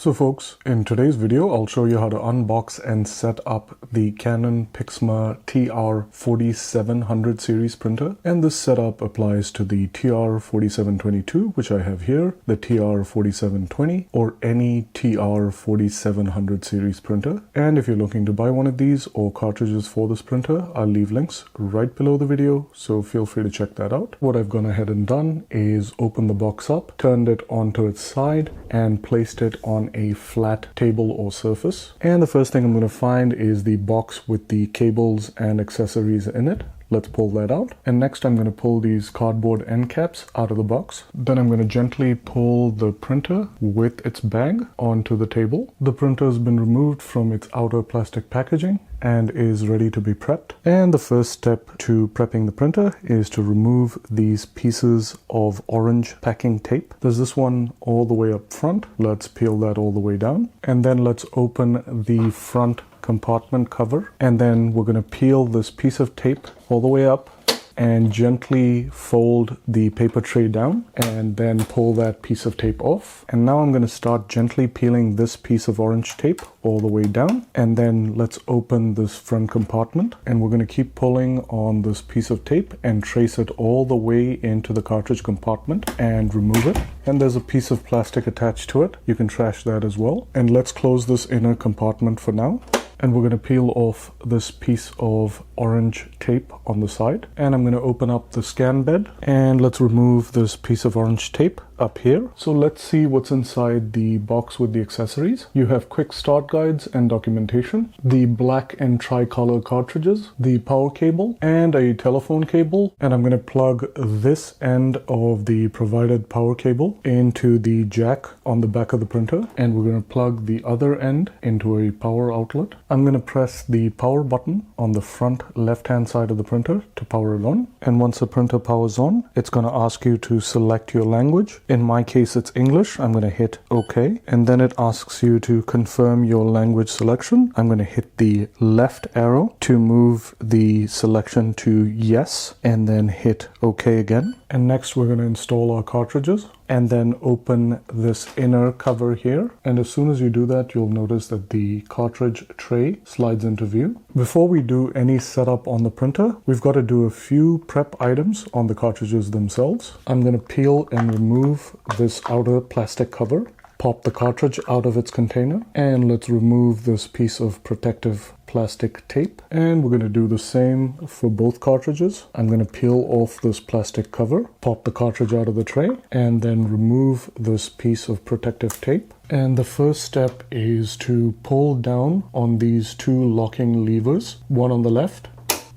So folks, in today's video, I'll show you how to unbox and set up the Canon PIXMA TR4720 series printer. And this setup applies to the TR4722, which I have here, the TR4720, or any TR4700 series printer. And if you're looking to buy one of these or cartridges for this printer, I'll leave links right below the video, so feel free to check that out. What I've gone ahead and done is open the box up, turned it onto its side, and placed it on a flat table or surface. And the first thing I'm going to find is the box with the cables and accessories in it. Let's pull that out. And next I'm going to pull these cardboard end caps out of the box. Then I'm going to gently pull the printer with its bag onto the table. The printer has been removed from its outer plastic packaging and is ready to be prepped. And the first step to prepping the printer is to remove these pieces of orange packing tape. There's this one all the way up front. Let's peel that all the way down. And then let's open the front compartment cover, and then we're going to peel this piece of tape all the way up and gently fold the paper tray down and then pull that piece of tape off. And now I'm going to start gently peeling this piece of orange tape all the way down, and then let's open this front compartment, and we're going to keep pulling on this piece of tape and trace it all the way into the cartridge compartment and remove it. And there's a piece of plastic attached to it. You can trash that as well. And let's close this inner compartment for now. And we're going to peel off this piece of orange tape on the side. And I'm going to open up the scan bed, and let's remove this piece of orange tape up here. So let's see what's inside the box with the accessories. You have quick start guides and documentation, the black and tricolor cartridges, the power cable, and a telephone cable. And I'm going to plug this end of the provided power cable into the jack on the back of the printer, and we're going to plug the other end into a power outlet. I'm going to press the power button on the front left-hand side of the printer to power it on. And once the printer powers on, it's going to ask you to select your language. In my case, it's English. I'm going to hit OK. And then it asks you to confirm your language selection. I'm going to hit the left arrow to move the selection to yes, and then hit OK again. And next we're going to install our cartridges and then open this inner cover here. And as soon as you do that, you'll notice that the cartridge tray slides into view. Before we do any setup on the printer, we've got to do a few prep items on the cartridges themselves. I'm going to peel and remove this outer plastic cover, pop the cartridge out of its container, and let's remove this piece of protective plastic tape. And we're going to do the same for both cartridges. I'm going to peel off this plastic cover, pop the cartridge out of the tray, and then remove this piece of protective tape. And the first step is to pull down on these two locking levers, one on the left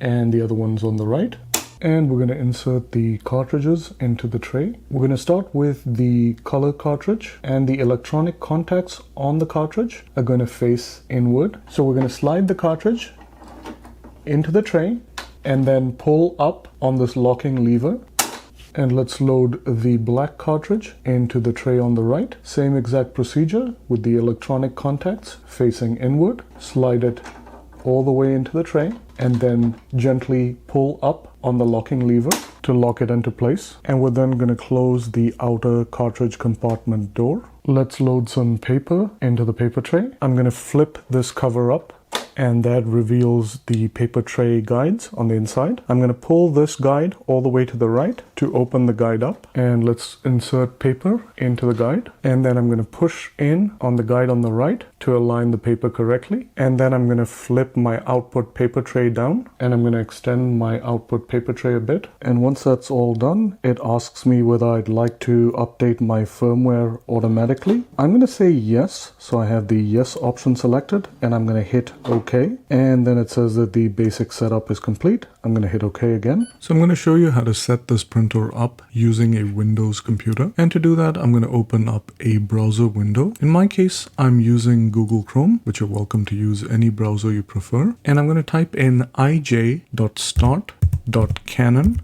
and the other one's on the right. And we're going to insert the cartridges into the tray. We're going to start with the color cartridge, and the electronic contacts on the cartridge are going to face inward. So we're going to slide the cartridge into the tray and then pull up on this locking lever. And let's load the black cartridge into the tray on the right. Same exact procedure with the electronic contacts facing inward. Slide it all the way into the tray and then gently pull up on the locking lever to lock it into place. And we're then going to close the outer cartridge compartment door. Let's load some paper into the paper tray. I'm going to flip this cover up, and that reveals the paper tray guides on the inside. I'm going to pull this guide all the way to the right to open the guide up, and let's insert paper into the guide. And then I'm going to push in on the guide on the right to align the paper correctly. And then I'm going to flip my output paper tray down, and I'm going to extend my output paper tray a bit. And once that's all done, it asks me whether I'd like to update my firmware automatically. I'm going to say yes. So I have the yes option selected, and I'm going to hit OK. And then it says that the basic setup is complete. I'm going to hit OK again. So I'm going to show you how to set this printer up using a Windows computer. And to do that, I'm going to open up a browser window. In my case, I'm using Google Chrome, but you're welcome to use any browser you prefer. And I'm going to type in ij.start.canon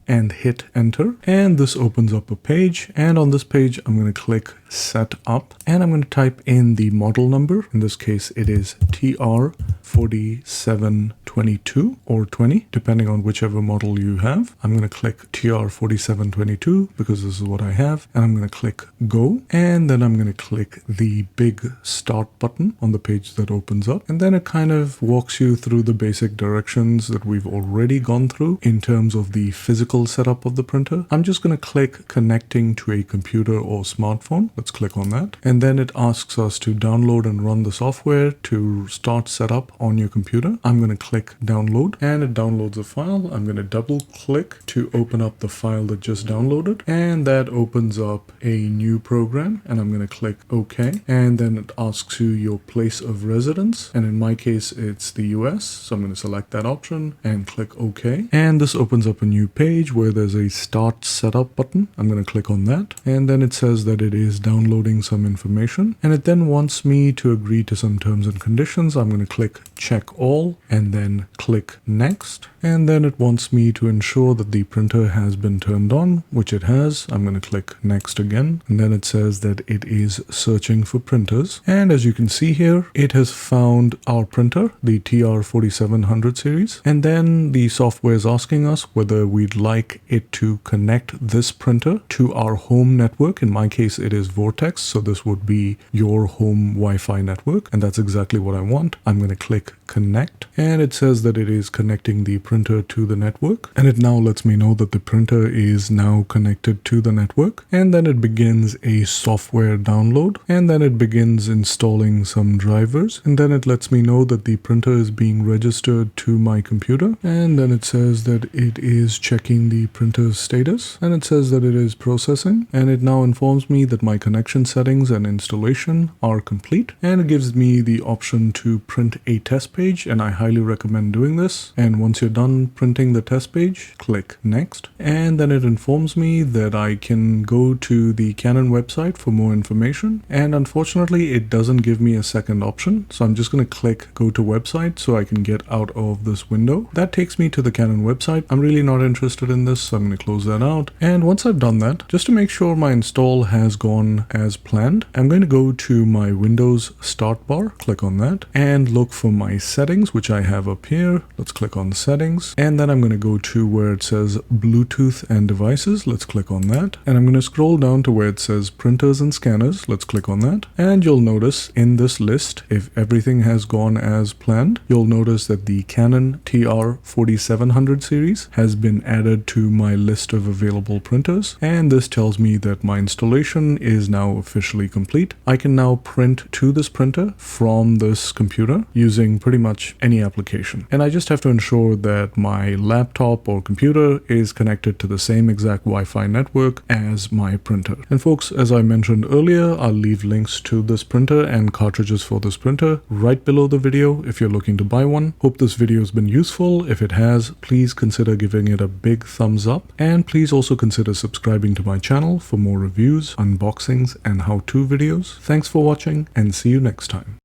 and hit enter, and this opens up a page. And on this page I'm going to click set up, and I'm going to type in the model number. In this case it is TR TR4722 or 20, depending on whichever model you have. I'm going to click TR4722 because this is what I have, and I'm going to click Go, and then I'm going to click the big Start button on the page that opens up, and then it kind of walks you through the basic directions that we've already gone through in terms of the physical setup of the printer. I'm just going to click Connecting to a computer or smartphone. Let's click on that, and then it asks us to download and run the software to start setup on your computer. I'm going to click Download, and it downloads a file. I'm going to double click to open up the file that just downloaded, and that opens up a new program, and I'm going to click OK, and then it asks you your place of residence, and in my case it's the US, so I'm going to select that option and click OK, and this opens up a new page where there's a Start Setup button. I'm going to click on that, and then it says that it is downloading some information, and it then wants me to agree to some terms and conditions. I'm going to click Check All and then click Next, and then it wants me to ensure that the printer has been turned on, which it has. I'm going to click Next again, and then it says that it is searching for printers, and as you can see here, it has found our printer, the TR4700 series, and then the software is asking us whether we'd like it to connect this printer to our home network. In my case it is Vortex, so this would be your home Wi-Fi network, and that's exactly what I want. I'm going to click Connect, and it says that it is connecting the printer to the network, and it now lets me know that the printer is now connected to the network, and then it begins a software download, and then it begins installing some drivers, and then it lets me know that the printer is being registered to my computer, and then it says that it is checking the printer's status, and it says that it is processing, and it now informs me that my connection settings and installation are complete, and it gives me the option to print a test page, and I highly recommend doing this. And once you're done printing the test page, click Next, and then it informs me that I can go to the Canon website for more information, and unfortunately it doesn't give me a second option, so I'm just going to click Go to Website so I can get out of this window. That takes me to the Canon website. I'm really not interested in this, so I'm going to close that out, and once I've done that, just to make sure my install has gone as planned, I'm going to go to my Windows start bar, click on that, and look for my settings, which I have up here. Let's click on settings, and then I'm going to go to where it says Bluetooth and devices. Let's click on that, and I'm going to scroll down to where it says printers and scanners. Let's click on that, and you'll notice in this list, if everything has gone as planned, you'll notice that the Canon TR4700 series has been added to my list of available printers, and this tells me that my installation is now officially complete. I can now print to this printer from this computer using pretty much any application, and I just have to ensure that my laptop or computer is connected to the same exact Wi-Fi network as my printer. And folks, as I mentioned earlier, I'll leave links to this printer and cartridges for this printer right below the video if you're looking to buy one. Hope this video has been useful. If it has, please consider giving it a big thumbs up, and please also consider subscribing to my channel for more reviews, unboxings, and how-to videos. Thanks for watching, and see you next time.